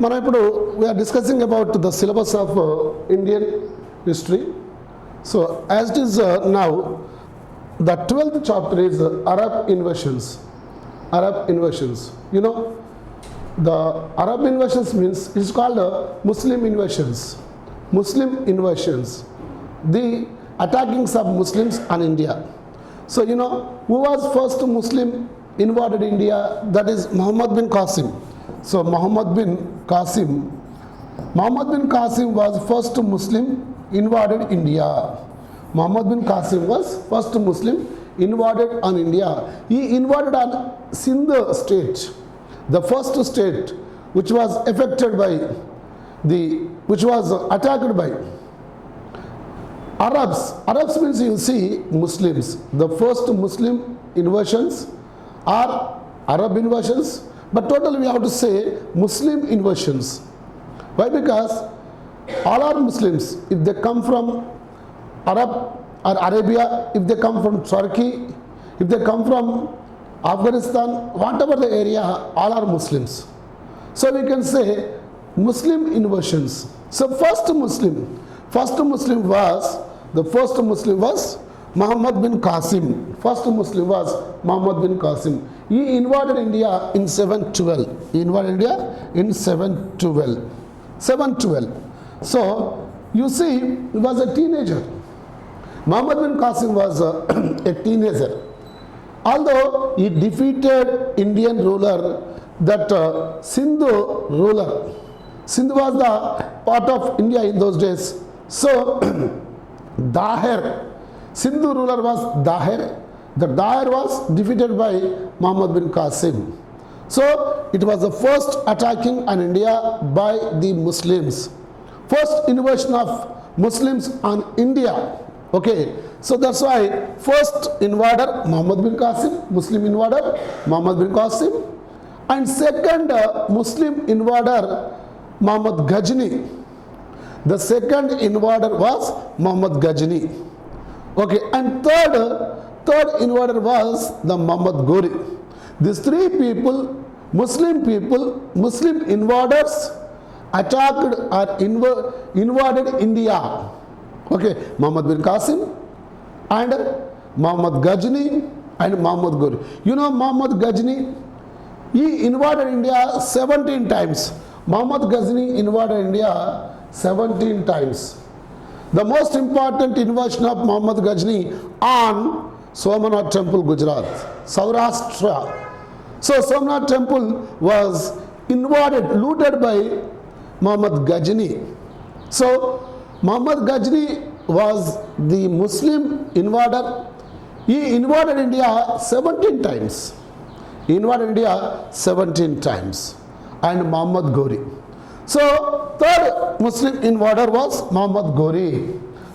మనం ఇప్పుడు we are discussing about the syllabus of Indian history. So as it is now the 12th chapter is Arab invasions. Arab invasions. You know, the Arab invasions means it's called Muslim invasions. Muslim invasions. The attackings of Muslims on India. So you know who was first Muslim invaded India? That is Muhammad bin Qasim. So Muhammad bin Qasim was first Muslim invaded India. Muhammad bin Qasim was first Muslim invaded on India. He invaded on Sindh state, the first state which was affected by which was attacked by Arabs. Arabs means you see Muslims. The first Muslim invasions are Arab invasions, but totally we have to say Muslim invasions. Why? Because all are Muslims. If they come from Arab or Arabia, if they come from Turkey, if they come from Afghanistan, whatever the area, all are Muslims. So we can say Muslim invasions. So first Muslim was Muhammad bin Qasim. First Muslim was Muhammad bin Qasim. He invaded India in 712. He invaded India in 712. So you see, he was a teenager. Muhammad bin Qasim was a teenager. Although he defeated Indian ruler, that Sindh ruler. Sindh was the part of India in those days. So Daher, Sindh ruler was Daher. The Daher was defeated by Muhammad bin Qasim. So it was the first attacking on India by the Muslims. First invasion of Muslims on India. Okay, so that's why first invader Muhammad bin Qasim, Muslim invader Muhammad bin Qasim, and second Muslim invader Muhammad Ghazni. The second invader was Muhammad Ghazni. Okay, and third invader was the Muhammad Ghori. These three people, Muslim invaders attacked or invaded India. Okay, Muhammad bin Qasim and Muhammad Ghazni and Muhammad Ghori. You know Muhammad Ghazni, he invaded India 17 times. Muhammad Ghazni invaded India 17 times. The most important invasion of Muhammad Ghazni on Somnath Temple, Gujarat, Saurashtra. So Somnath Temple was invaded, looted by Muhammad Ghazni. So Muhammad Ghazni was the Muslim invader. He invaded India 17 times. He invaded India 17 times. And Muhammad Ghori. So third Muslim invader was Muhammad Ghori.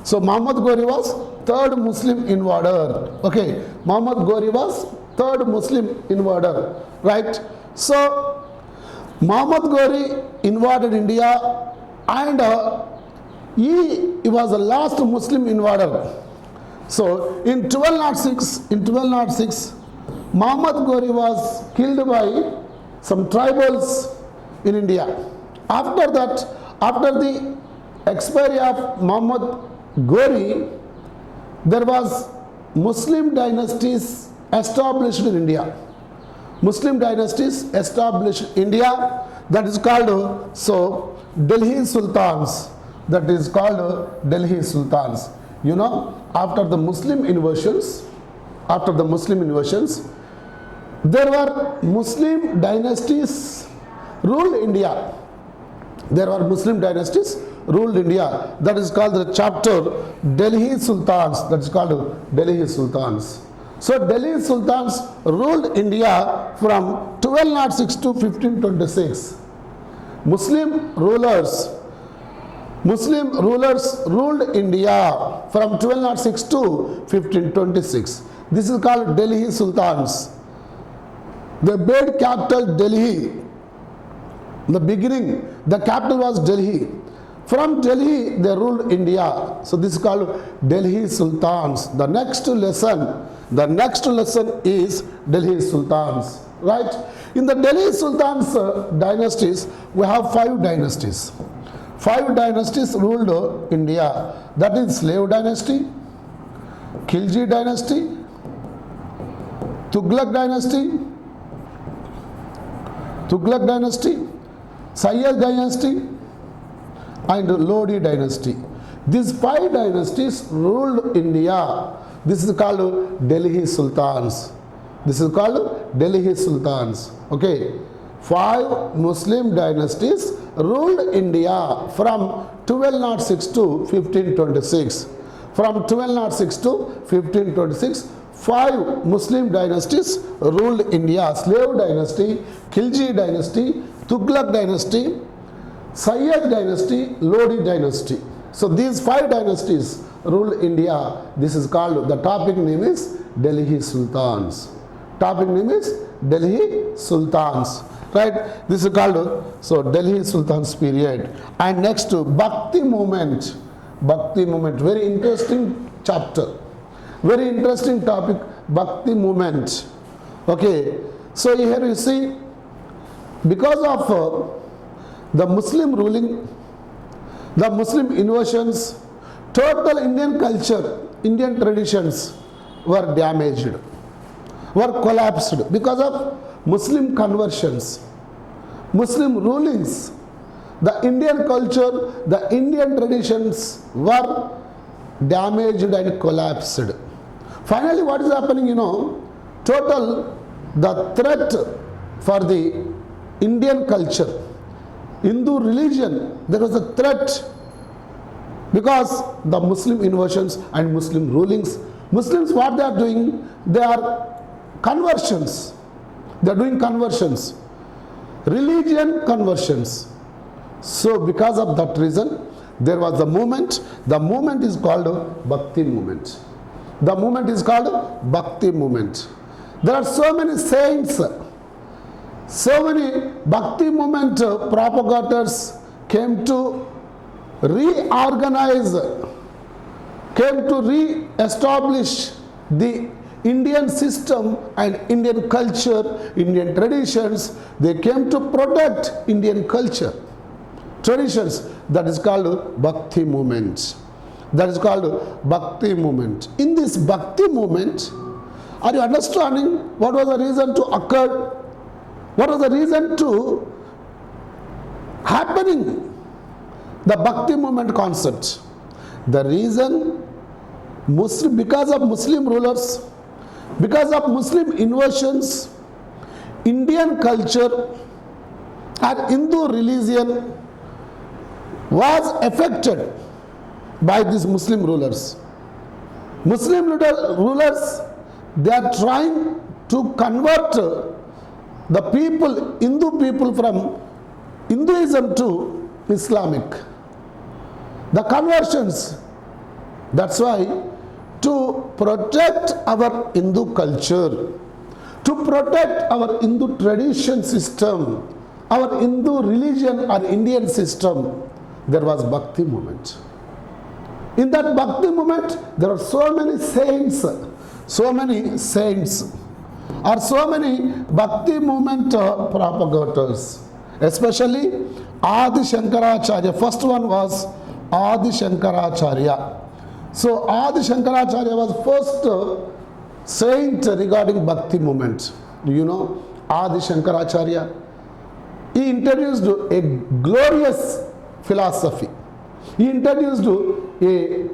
So Muhammad Ghori was third Muslim invader. Okay, Muhammad Ghori was third Muslim invader, right? So Muhammad Ghori invaded India, and he was the last Muslim invader. So in 1206, Muhammad Ghori was killed by some tribals in India. After that, after the expiry of Muhammad Ghori, there was Muslim dynasties established in India. Muslim dynasties established in India, that is called Delhi Sultans. That is called Delhi Sultans. You know, after the Muslim invasions, there were Muslim dynasties ruled India. There were Muslim dynasties ruled India. That is called the chapter Delhi Sultans. That is called Delhi Sultans. So Delhi Sultans ruled India from 1206 to 1526. Muslim rulers ruled India from 1206 to 1526. This is called Delhi Sultans. They made capital Delhi. In the beginning, the capital was Delhi. From Delhi, they ruled India. So this is called Delhi Sultans. The next lesson The next lesson is Delhi Sultans, right? In the Delhi Sultans dynasties, we have 5 dynasties. 5 dynasties ruled India. That is Slave dynasty, Khilji dynasty, Tughlaq dynasty, Sayyid dynasty, and Lodi dynasty. These 5 dynasties ruled India. This is called Delhi Sultans. This is called Delhi Sultans. Okay. 5 Muslim dynasties ruled India from 1206 to 1526. From 1206 to 1526, 5 Muslim dynasties ruled India. Slave dynasty, Khilji dynasty, Tughlaq dynasty, Sayyid dynasty, Lodi dynasty. So these 5 dynasties ruled India. This is called, the topic name is Delhi Sultans. Topic name is Delhi Sultans. Right? This is called, so Delhi Sultans period. And next, Bhakti movement. Bhakti movement, very interesting chapter. Very interesting topic, Bhakti movement. Okay. So here you see, because of the Muslim ruling, the Muslim invasions, total Indian culture, Indian traditions were damaged, were collapsed because of Muslim conversions, Muslim rulings. The Indian culture, the Indian traditions were damaged and collapsed. Finally, what is happening, total, the threat for the Indian culture, Hindu religion, there was a threat because the Muslim invasions and Muslim rulings. Muslims, what they are doing? They are conversions. They are doing conversions, religion conversions. So because of that reason, there was a movement. The movement is called Bhakti movement. The movement is called Bhakti movement. There are so many saints, so many Bhakti movement propagators came to reorganize, came to re-establish the Indian system and Indian culture, Indian traditions. They came to protect Indian culture, traditions. That is called Bhakti movement. That is called Bhakti movement. In this Bhakti movement, are you understanding what was the reason to occur? What was the reason to happening? The Bhakti movement concept. The reason, because of Muslim rulers, because of Muslim invasions, Indian culture and Hindu religion was affected by these Muslim rulers. Muslim rulers, they are trying to convert the people, Hindu people, from Hinduism to Islamic. The conversions. That's why, to protect our Hindu culture, to protect our Hindu tradition system, our Hindu religion or Indian system, there was Bhakti movement. In that Bhakti movement, there are so many saints, or so many Bhakti movement propagators, especially Adi Shankaracharya. First one was Adi Shankaracharya. So Adi Shankaracharya was first saint regarding Bhakti movement. You know, Adi Shankaracharya. He introduced a glorious philosophy. He introduced a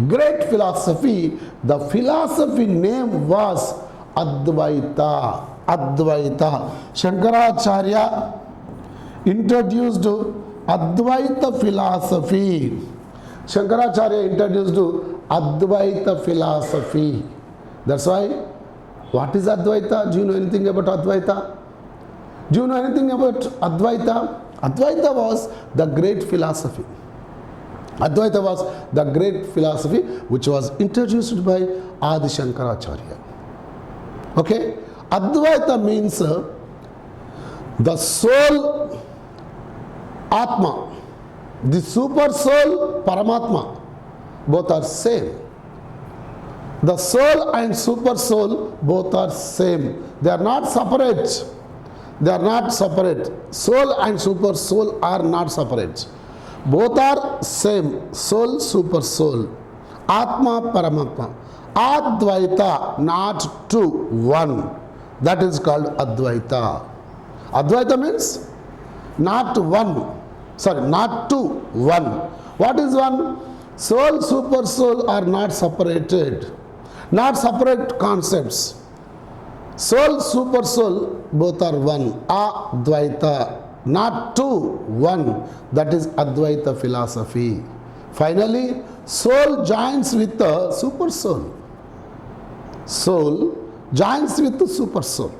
great philosophy. The philosophy name was Advaita. Advaita. Shankaracharya introduced Advaita philosophy. Shankaracharya introduced Advaita philosophy. That's why, what is Advaita? Do you know anything about Advaita? Do you know anything about Advaita? Advaita was the great philosophy. Advaita was the great philosophy which was introduced by Adi Shankaracharya. Okay? Advaita means the soul, Atma. The super soul, Paramatma. Both are same. The soul and super soul both are same. They are not separate. They are not separate. Soul and super soul are not separate. Both are same. Soul, super soul. Atma, Paramatma. Advaita, not two, one. That is called Advaita. Advaita means not one. Sorry, not two, one. What is one? Soul, super soul are not separated. Not separate concepts. Soul, super soul, both are one. Advaita, not two, one. That is Advaita philosophy. Finally, soul joins with the super soul. Soul joins with the super soul.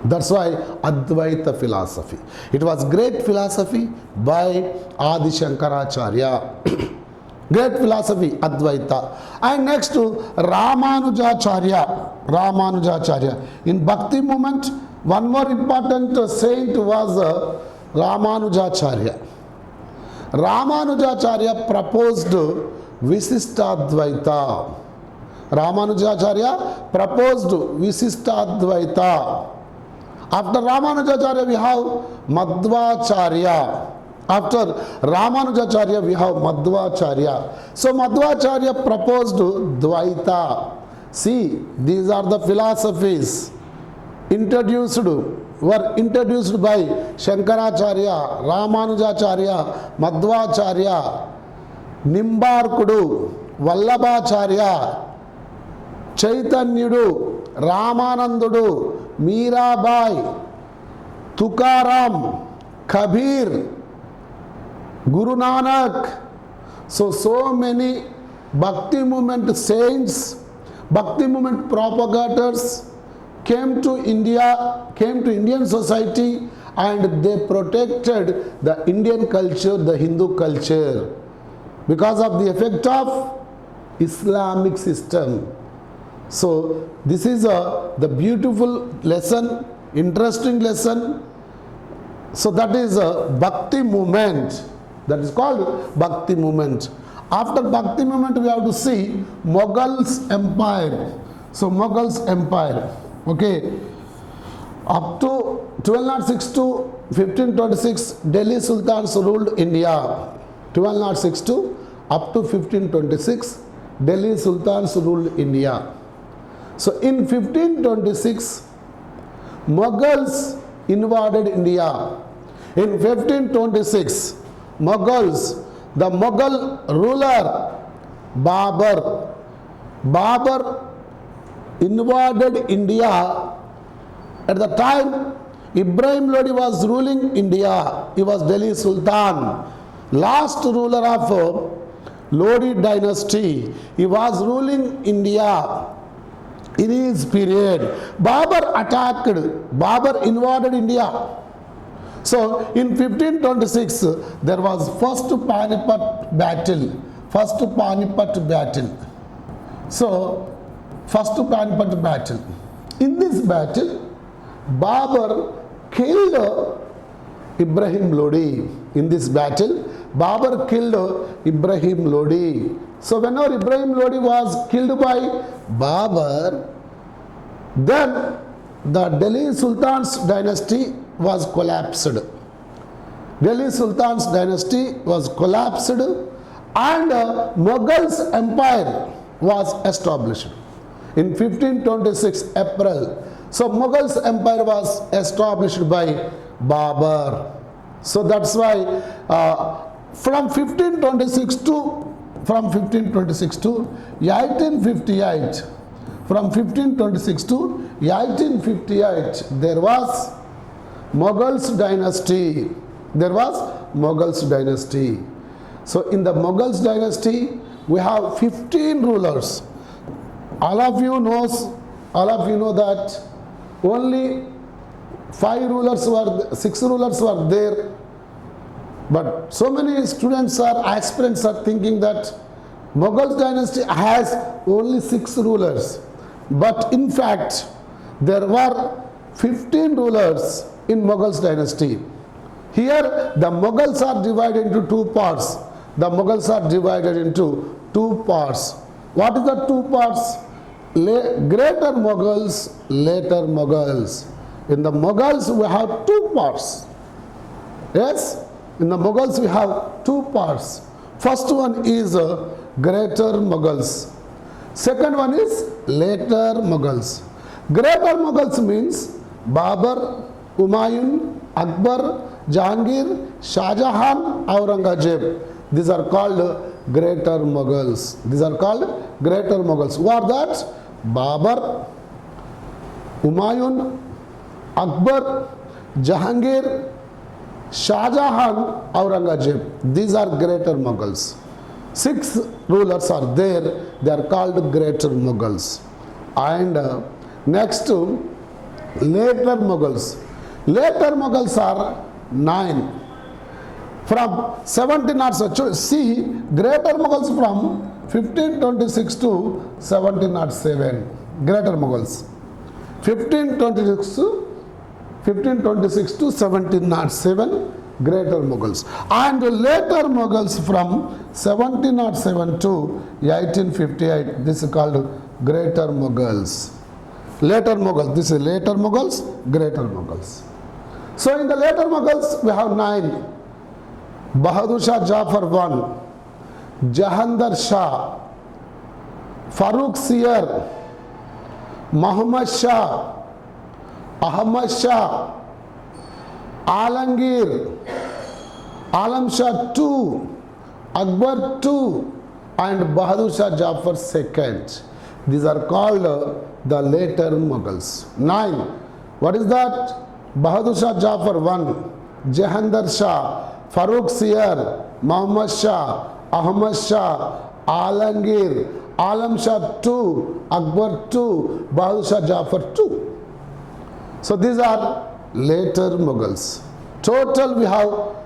That's why Advaita philosophy. It was great philosophy by Adi Shankaracharya. Great philosophy, Advaita. And next to Ramanujacharya. Ramanujacharya. In Bhakti movement, one more important saint was Ramanujacharya. Ramanujacharya proposed Visistadvaita. Ramanujacharya proposed Visistadvaita. After Ramanujacharya we have Madhvacharya. After Ramanujacharya we have Madhvacharya. So Madhvacharya proposed Dvaita. See, these are the philosophies were introduced by Shankaracharya, Ramanujacharya, Madhvacharya, Nimbarkudu, Vallabhacharya, Chaitanyudu, Ramanandudu, Mirabai, Tukaram, Kabir, Guru Nanak. So many Bhakti movement saints, Bhakti movement propagators came to India, came to Indian society, and they protected the Indian culture, the Hindu culture, because of the effect of Islamic system. So this is the beautiful lesson, interesting lesson. So that is a Bhakti movement. That is called Bhakti movement. After Bhakti movement we have to see Mughals Empire. So Mughals Empire. Okay. Up to 1206 to 1526 Delhi Sultans ruled India. 1206 to up to 1526 Delhi Sultans ruled India. So in 1526 Mughals invaded India. In 1526 Mughals, the Mughal ruler Babur invaded India. At the time Ibrahim Lodi was ruling India. He was Delhi Sultan, last ruler of Lodi dynasty. He was ruling India. In his period, Babur invaded India. So in 1526 there was first Panipat battle. So first Panipat battle. In this battle, Babur killed Ibrahim Lodi. In this battle, Babur killed Ibrahim Lodi. So whenever Ibrahim Lodi was killed by Babur, then the Delhi Sultan's dynasty was collapsed. Delhi Sultan's dynasty was collapsed and Mughals empire was established in 1526 April. So Mughals empire was established by Babur. So that's why from 1526 to 1858, from 1526 to 1858 there was Mughals dynasty. There was Mughals dynasty. So in the Mughals dynasty we have 15 rulers. All of you know that only 6 rulers were there. But so many students or aspirants are thinking that Mughals dynasty has only 6 rulers. But in fact there were 15 rulers in Mughals dynasty. Here the Mughals are divided into 2 parts. What is the two parts? Greater Mughals, later Mughals. In the Mughals we have two parts. Yes? In the Mughals we have two parts. First one is Greater Mughals. Second one is later Mughals. Greater Mughals means Babur, Humayun, Akbar, Jahangir, Shah Jahan, Aurangzeb. These are called Greater Mughals. These are called Greater Mughals. Who are that? Babur, Humayun, Akbar, Jahangir, Shah Jahan, Aurangzeb. These are Greater Mughals. 6 rulers are there. They are called Greater Mughals. And next to later Mughals. Later Mughals are 9. From 1707, see, Greater Mughals from 1526 to 1707. Greater Mughals. 1526 to 1707. Greater Mughals. And later Mughals from 1707 to 1858. This is called Greater Mughals. Later Mughals. This is later Mughals, Greater Mughals. So in the later Mughals we have 9. Bahadur Shah Jafar 1, Jahandar Shah, Farooq Siyar, Muhammad Shah, Ahmad Shah, Alangir, Alam Shah 2, Akbar 2, and Bahadur Shah Jafar 2nd. These are called the later Mughals. 9. What is that? Bahadur Shah Jafar 1, Jahandar Shah, Farooq Siyar, Muhammad Shah, Ahmad Shah, Alangir, Alam Shah 2, Akbar 2, Bahadur Shah Jafar 2. So these are later Mughals. Total we have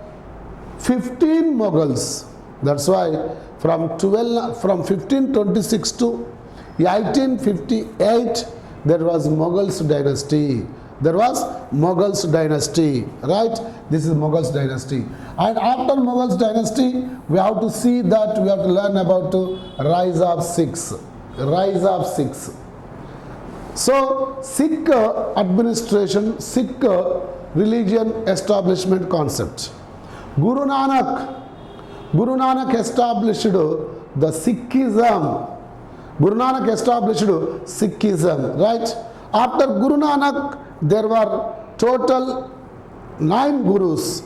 15 Mughals. That's why from 1526 to 1858 there was Mughals dynasty. There was Mughals dynasty, right? This is Mughals dynasty. And after Mughals dynasty, we have to see that we have to learn about rise of Sikhs. Rise of Sikhs. So, Sikh administration, Sikh religion establishment concept. Guru Nanak established the Sikhism. Guru Nanak established Sikhism, right? After Guru Nanak, there were total 9 gurus.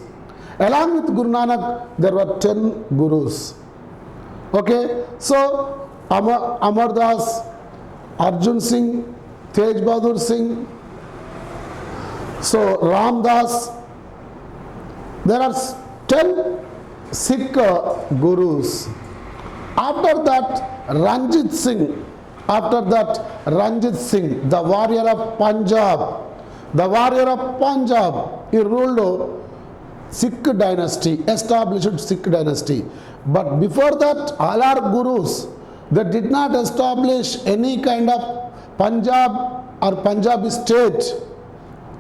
Along with Guru Nanak, there were 10 gurus. Okay, so Amar Das, Arjun Singh, Tej Bahadur Singh, so Ram Das. There are 10 Sikh gurus. After that, Ranjit Singh, the warrior of Punjab, he ruled Sikh dynasty, established Sikh dynasty. But before that, all our gurus, they did not establish any kind of Punjab or Punjabi state,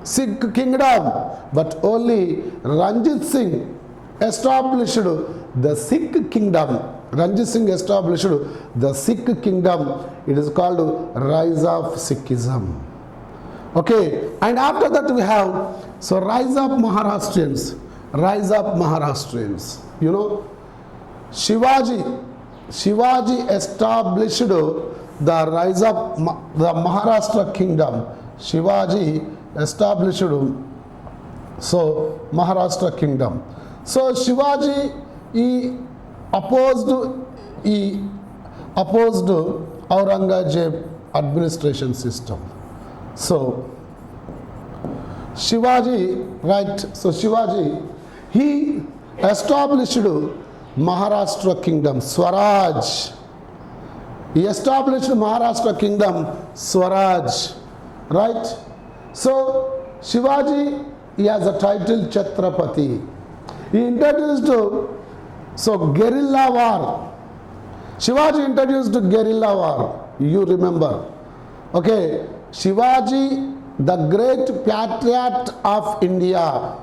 Sikh kingdom, but only Ranjit Singh established the Sikh kingdom. Ranjit Singh established the Sikh kingdom. It is called rise of Sikhism. Okay, and after that we have, so rise of Maharashtrians. You know, Shivaji established the rise of the Maharashtra kingdom. Shivaji established Maharashtra kingdom. So Shivaji he opposed Aurangzeb administration system. So Shivaji, right? So Shivaji, he established Maharashtra kingdom, Swaraj. He established Maharashtra kingdom, Swaraj, right? So Shivaji, he has a title Chhatrapati. He introduced guerrilla war. Shivaji introduced guerrilla war. You remember? Okay, Shivaji, the great patriot of India,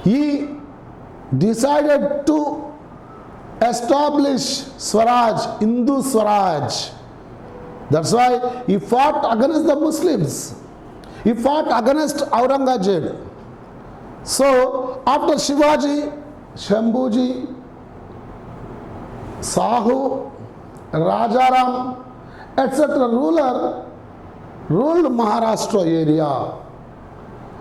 he decided to establish Swaraj, Hindu Swaraj. That's why he fought against the Muslims. He fought against Aurangzeb. So after Shivaji, Shambhuji, Sahu, Rajaram, etc. ruled Maharashtra area.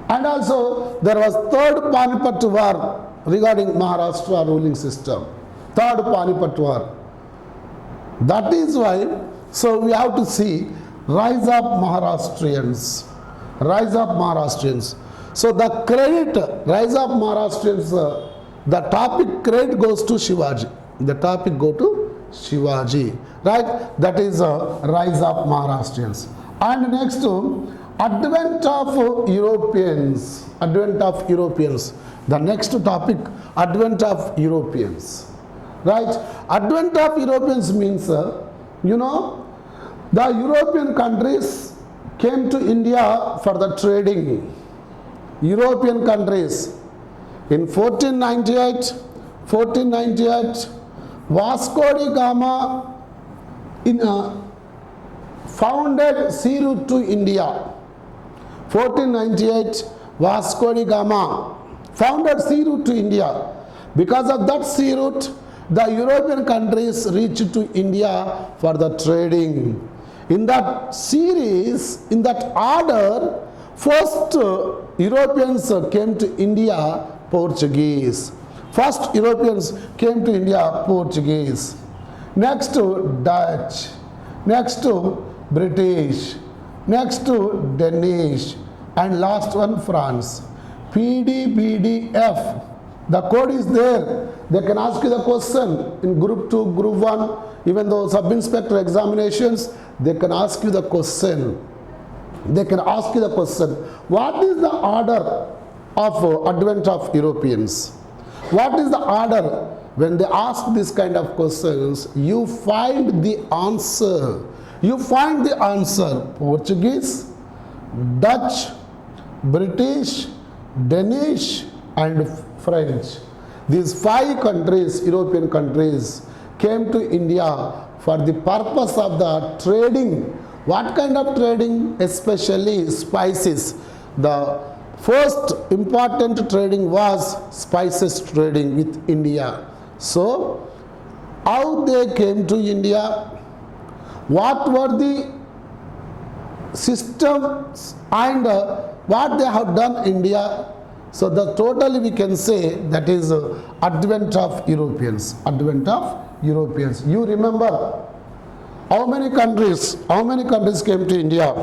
And also there was third Panipat war regarding Maharashtra ruling system. Third Panipat war. That is why, so we have to see rise of Maharashtrians. Rise of Maharashtrians. So the credit, rise of Maharashtrians, the topic credit goes to Shivaji. The topic go to Shivaji. Right? That is rise of Maharashtrians. And next, advent of Europeans. Advent of Europeans. The next topic, advent of Europeans. Right? Advent of Europeans means, you know, the European countries came to India for the trading. European countries. In 1498, Vasco da Gama founded sea route to India. 1498, Vasco da Gama founded sea route to India. Because of that sea route, the European countries reached to India for the trading. In that series, in that order, first Europeans came to India, Portuguese. First Europeans came to India, Portuguese. Next Dutch. Next British. Next Danish. And last one France. PDBDF. The code is there. They can ask you the question in group 2, group 1, even though sub-inspector examinations, they can ask you the question. They can ask you the question, what is the order of advent of Europeans? What is the order? When they ask this kind of questions, you find the answer. You find the answer. Portuguese, Dutch, British, Danish and French. These 5 countries, European countries, came to India for the purpose of the trading. What kind of trading? Especially spices. The first important trading was spices trading with India. So, how they came to India? What were the systems and what they have done in India? So, the totally we can say that is advent of Europeans. Advent of Europeans. You remember how many countries came to India?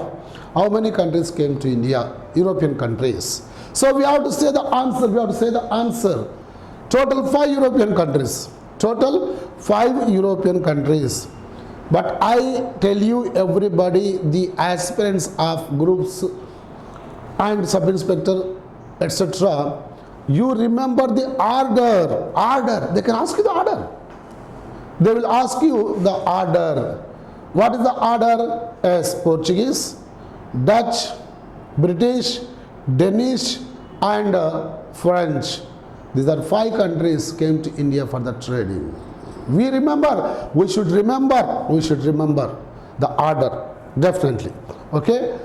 How many countries came to India? European countries. So we have to say the answer. Total 5 European countries. Total 5 European countries. But I tell you everybody, the aspirants of groups and sub-inspector, etc. You remember the order. They can ask you the order. They will ask you the order. What is the order? As Portuguese, Dutch, British, Danish and French. These are 5 countries came to India for the trading. We should remember the order, definitely. Okay.